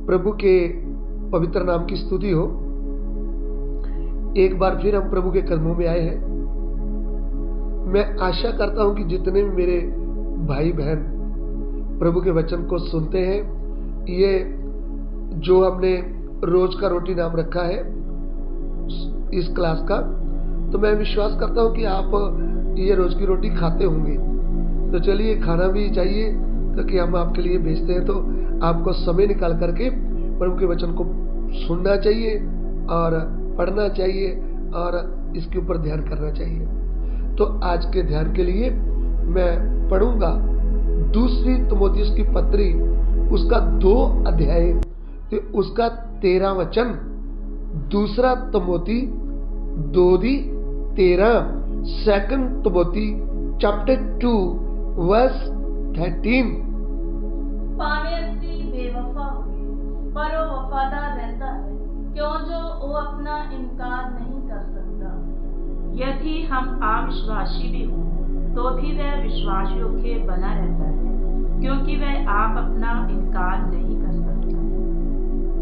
प्रभु के पवित्र नाम की स्तुति हो। एक बार फिर हम प्रभु के कदमों में आए हैं। मैं आशा करता हूं कि जितने भी मेरे भाई बहन प्रभु के वचन को सुनते हैं, ये जो हमने रोज का रोटी नाम रखा है इस क्लास का, तो मैं विश्वास करता हूं कि आप ये रोज की रोटी खाते होंगे। तो चलिए, खाना भी चाहिए, क्योंकि हम आपके लिए भेजते हैं, तो आपको समय निकाल करके प्रभु के वचन को सुनना चाहिए और पढ़ना चाहिए और इसके ऊपर ध्यान करना चाहिए। तो आज के ध्यान के लिए मैं पढ़ूंगा दूसरी तिमोथियुस की पत्री, उसका 2 अध्याय, तो उसका 13 वचन। दूसरा Timothy 2:13, second Timothy chapter 2 verse 13। पावेसी बेवफा हुए, पर वो वफादार रहता है, क्यों जो वो अपना इनकार नहीं कर सकता। यदि हम अविश्वासी भी हों, तो भी वह विश्वास योग्य बना रहता है, क्योंकि वह आप अपना इनकार नहीं कर सकता।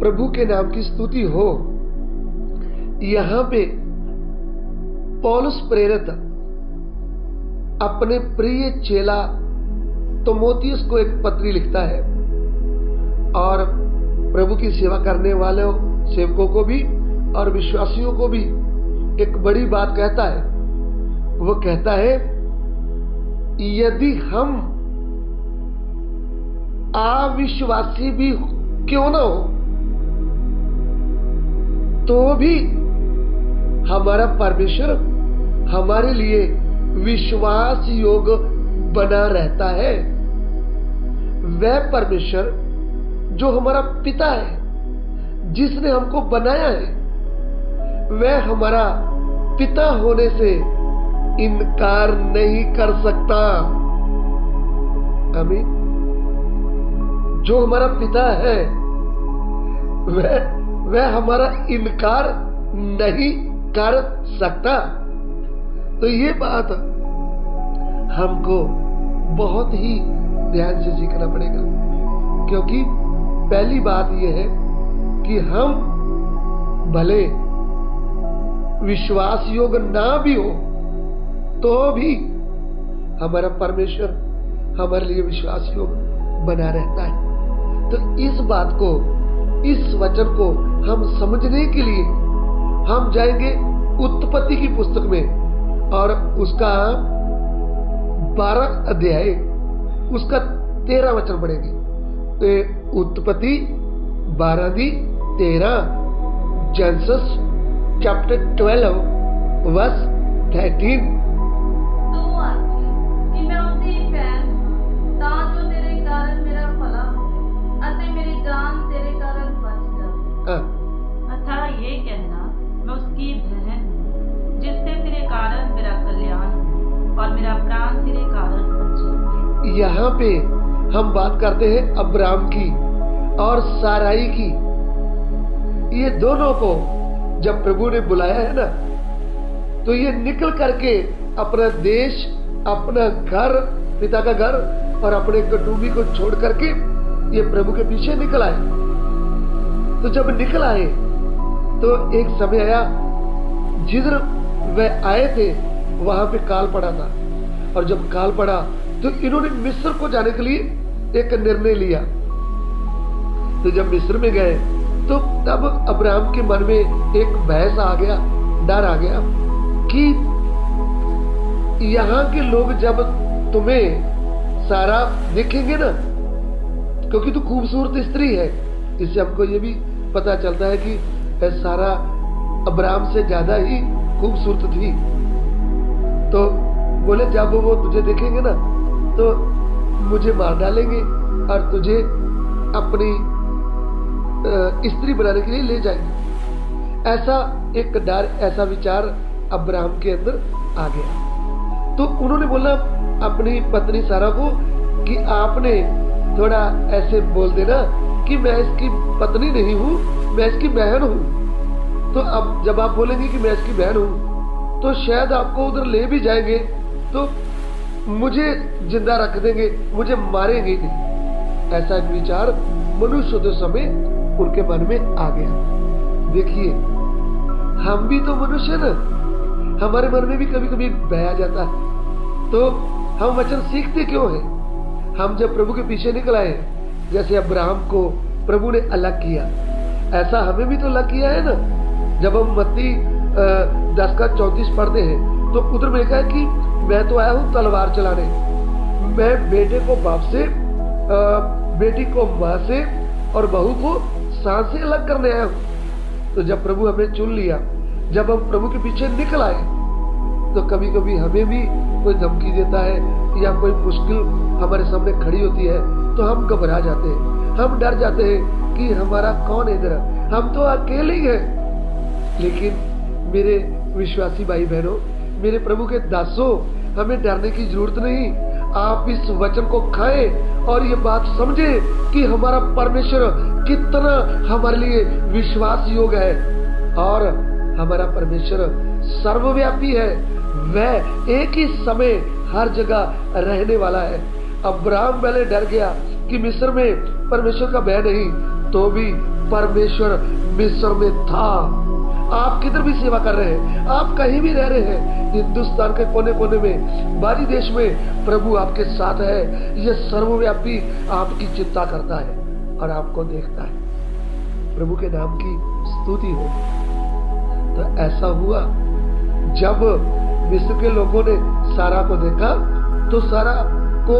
प्रभु के नाम की स्तुति हो। यहाँ पे पौलुस प्रेरित अपने प्रिय चेला तिमोथियुस को एक पत्री लिखता है और प्रभु की सेवा करने वाले सेवकों को भी और विश्वासियों को भी एक बड़ी बात कहता है। वो कहता है, यदि हम अविश्वासी भी क्यों ना हो, तो भी हमारा परमेश्वर हमारे लिए विश्वास योग्य बना रहता है। वह परमेश्वर जो हमारा पिता है, जिसने हमको बनाया है, वह हमारा पिता होने से इनकार नहीं कर सकता। आमीन। जो हमारा पिता है, वह हमारा इनकार नहीं कर सकता। तो ये बात हमको बहुत ही ध्यान से सीखना पड़ेगा, क्योंकि पहली बात यह है कि हम भले विश्वास योग्य ना भी हो, तो भी हमारा परमेश्वर हमारे लिए विश्वास योग्य बना रहता है। तो इस बात को, इस वचन को हम समझने के लिए हम जाएंगे उत्पत्ति की पुस्तक में और उसका 12 अध्याय, उसका 13 वचन पढ़ेंगे। तो उत्पत्ति 12:13, जेनेसिस चैप्टर 12 वर्स 13। तू आखी कि मैं उसदी भैन हां, तां जो तेरे कारण मेरा भला होवे अते मेरी जान तेरे कारण बच जावे। अतः ये कहना, मैं उसकी बहन हूँ, जिससे तेरे कारण मेरा कल्याण हो और मेरा प्राण तेरे कारण बचे। यहाँ पे हम बात करते हैं अब्राम की और साराई की। ये दोनों को जब प्रभु ने बुलाया है ना, तो ये निकल करके अपना देश, अपना घर, पिता का घर और अपने कुटुंबी को छोड़ करके ये प्रभु के पीछे निकल आए। तो जब निकल आए तो एक समय आया जिधर वह आए थे वहां पे काल पड़ा था, और जब काल पड़ा तो इन्होंने मिस्र को जाने के लिए एक निर्णय लिया। तो जब मिस्र में गए तो तब अब्राहम के मन में एक बहस आ गया, डर आ गया कि यहाँ के लोग जब तुम्हें सारा देखेंगे ना, क्योंकि तू खूबसूरत स्त्री है। इससे हमको ये भी पता चलता है कि सारा अब्राहम से ज्यादा ही खूबसूरत थी। तो बोले, जब वो तुझे देखेंगे ना तो मुझे मार डालेंगे और तुझे अपनी स्त्री बनाने के लिए ले जाएंगे। ऐसा एक डर, ऐसा विचार अब्राहम के अंदर आ गया। तो उन्होंने बोला अपनी पत्नी सारा को कि आपने थोड़ा ऐसे बोल देना कि मैं इसकी पत्नी नहीं हूँ, मैं इसकी बहन हूँ। तो अब जब आप बोलेंगे कि मैं इसकी बहन हूँ, तो शायद आपको उधर ले भी जाएंगे तो मुझे जिंदा रख देंगे, मुझे मारेंगे नहीं। ऐसा एक विचार मनुष्य उस समय उनके मन में आ गया। देखिए, हम भी तो मनुष्य ना, हमारे मन में भी कभी कभी भय आ जाता है, तो हम वचन सीखते क्यों हैं? हम जब प्रभु के पीछे निकल आए, जैसे अब्राहम को प्रभु ने अलग किया, ऐसा हमें भी तो अलग किया है ना। जब हम मत्ती 10:34 पढ़ते हैं तो उधर में लिखा है कि मैं तो आया हूं तलवार चलाने, मैं बेटे को बाप से, बेटी को माँ से और बहू को सास से अलग करने आया हूं। तो जब प्रभु हमें चुन लिया, जब हम प्रभु के पीछे निकल आए, तो कभी कभी हमें भी कोई धमकी देता है या कोई मुश्किल हमारे सामने खड़ी होती है तो हम घबरा जाते हैं, हम डर जाते हैं कि हमारा कौन है इधर, हम तो अकेले ही हैं। लेकिन मेरे विश्वासी भाई बहनों, मेरे प्रभु के दासों, हमें डरने की जरूरत नहीं। आप इस वचन को खाएं और ये बात समझें कि हमारा परमेश्वर कितना हमारे लिए विश्वास योग्य है और हमारा परमेश्वर सर्वव्यापी है। वह एक ही समय हर जगह रहने वाला है। अब्राहम पहले डर गया कि मिस्र में परमेश्वर का भय नहीं, तो भी परमेश्वर मिस्र में था। आप किधर भी सेवा कर रहे हैं, आप कहीं भी रह रहे हैं, हिंदुस्तान के कोने कोने में, बाहरी देश में, प्रभु आपके साथ है। यह सर्वव्यापी आपकी चिंता करता है और आपको देखता है। प्रभु के नाम की स्तुति हो। तो ऐसा हुआ, जब मिस्र के लोगों ने सारा को देखा तो सारा को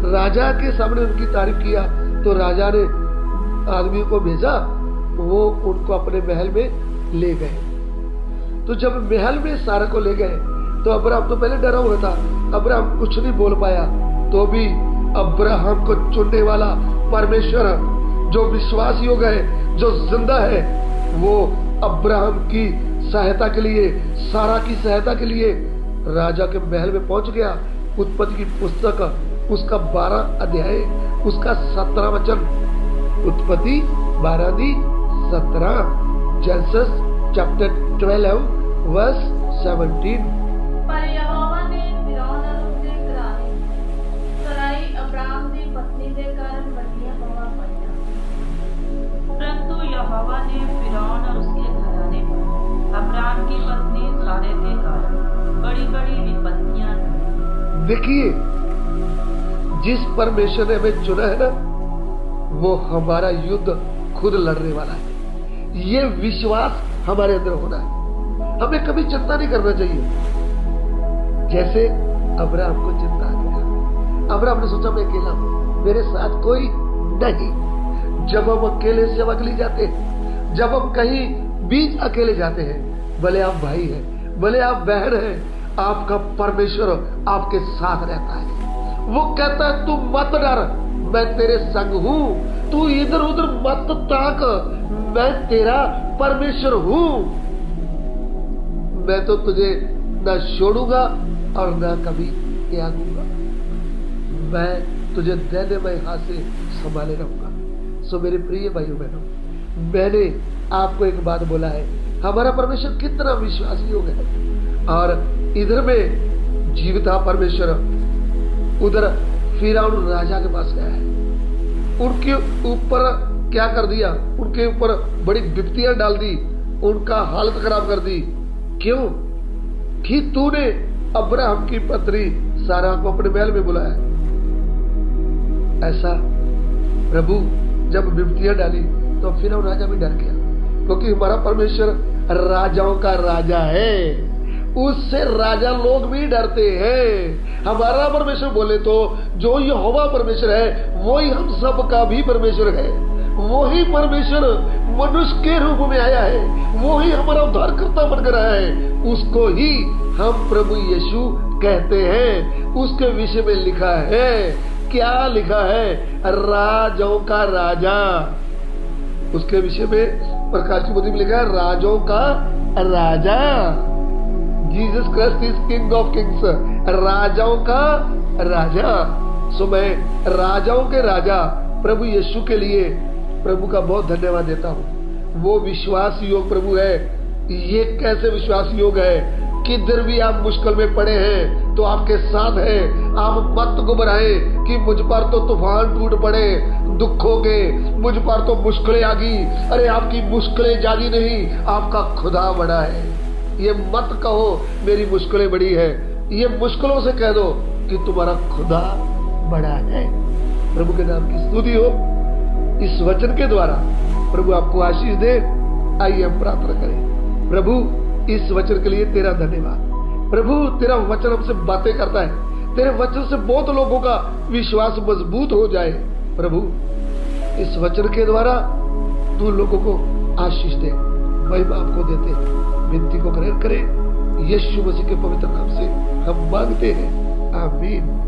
राजा के सामने उनकी तारीफ किया, तो राजा ने आदमी को भेजा, वो उनको अपने महल में ले गए। तो जब महल में सारा को ले गए तो अब्राहम तो पहले डरा हुआ था, अब्राहम कुछ नहीं बोल पाया। तो भी अब्राहम को चुनने वाला परमेश्वर, जो विश्वास योग्य है, जो जिंदा है, वो अब्राहम की सहायता के लिए, सारा की सहायता के लिए राजा के महल में पहुंच गया। उत्पत्ति की पुस्तक उसका 12 अध्याय उसका 17 वचन, उत्पत्ति 12:17, जेनेसिस चैप्टर 12 वर्स 17। पर यहोवा ने फिरौन और उसके घराने सराई अब्राहम की पत्नी के कारण बढ़िया प्रभाव पड़ा। परंतु यहोवा ने फिरौन और उसके घराने पर अब्राहम की पत्नी सारे के कारण बड़ी बड़ी विपत्तियां लाई। देखिए, जिस परमेश्वर ने हमें चुना है ना, वो हमारा युद्ध खुद लड़ने वाला है। ये विश्वास हमारे अंदर होना है। हमें कभी चिंता नहीं करना चाहिए। जैसे अब्राहम को चिंता आ गया, अब्राहम ने सोचा मैं अकेला हूं, मेरे साथ कोई नहीं। जब हम अकेले सेवा के लिए जाते हैं, जब हम कहीं भी अकेले जाते हैं, भले आप भाई हैं, भले आप बहन हैं, आपका परमेश्वर आपके साथ रहता है। वो कहता है तू मत डर, मैं तेरे संग हूं, तू इधर उधर मत ताक, मैं तेरा परमेश्वर हूं। मैं तो तुझे न छोड़ूंगा और न कभी त्यागूंगा, मैं तुझे दैन्यमय हाथ से संभाले रहूंगा। सो मेरे प्रिय भाइयों बहनों, मैंने आपको एक बात बोला है, हमारा परमेश्वर कितना विश्वास योग्य है। और इधर में जीविता परमेश्वर उधर फिरौन राजा के पास गया है, उनके ऊपर क्या कर दिया, उनके ऊपर बड़ी विपत्तियां डाल दी, उनका हालत खराब कर दी। क्यों? कि तूने अब्राहम की पत्नी सारा को अपने महल में बुलाया। ऐसा प्रभु जब विपत्तियां डाली तो फिरौन राजा भी डर गया, क्योंकि हमारा परमेश्वर राजाओं का राजा है, उससे राजा लोग भी डरते हैं। हमारा परमेश्वर बोले तो जो यहोवा परमेश्वर है वही हम सब का भी परमेश्वर है। वही परमेश्वर मनुष्य के रूप में आया है, वही हमारा उद्धारकर्ता बनकर आया है, उसको ही हम प्रभु यीशु कहते हैं। उसके विषय में लिखा है, क्या लिखा है? राजाओं का राजा। उसके विषय में प्रकाश की पोथी में लिखा है राजाओं का राजा। Jesus Christ is king of kings, राजाओं का राजा। सो मैं राजाओं के राजा प्रभु यीशु के लिए प्रभु का बहुत धन्यवाद देता हूँ। वो विश्वास योग प्रभु है। ये कैसे विश्वास योग है? किधर भी आप मुश्किल में पड़े हैं तो आपके साथ है। आप मत घबराए कि मुझ पर तो तूफान टूट पड़े, दुखों के, मुझ पर तो मुश्किलें आ गई। अरे आपकी मुश्किलें जागी नहीं, आपका खुदा बड़ा है। ये मत कहो मेरी मुश्किलें बड़ी है, ये मुश्किलों से कह दो कि तुम्हारा खुदा बड़ा है। प्रभु के नाम की स्तुति हो। इस वचन के द्वारा प्रभु आपको आशीष दे। आइए हम प्रार्थना करें। प्रभु इस वचन के लिए तेरा धन्यवाद। प्रभु तेरा वचन हमसे बातें करता है, तेरे वचन से बहुत लोगों का विश्वास मजबूत हो जाए। प्रभु इस वचन के द्वारा तू लोगों को आशीष दे, महिमा आपको देते विनती को ग्रहण करें। यीशु मसीह के पवित्र नाम से हम मांगते हैं, आमीन।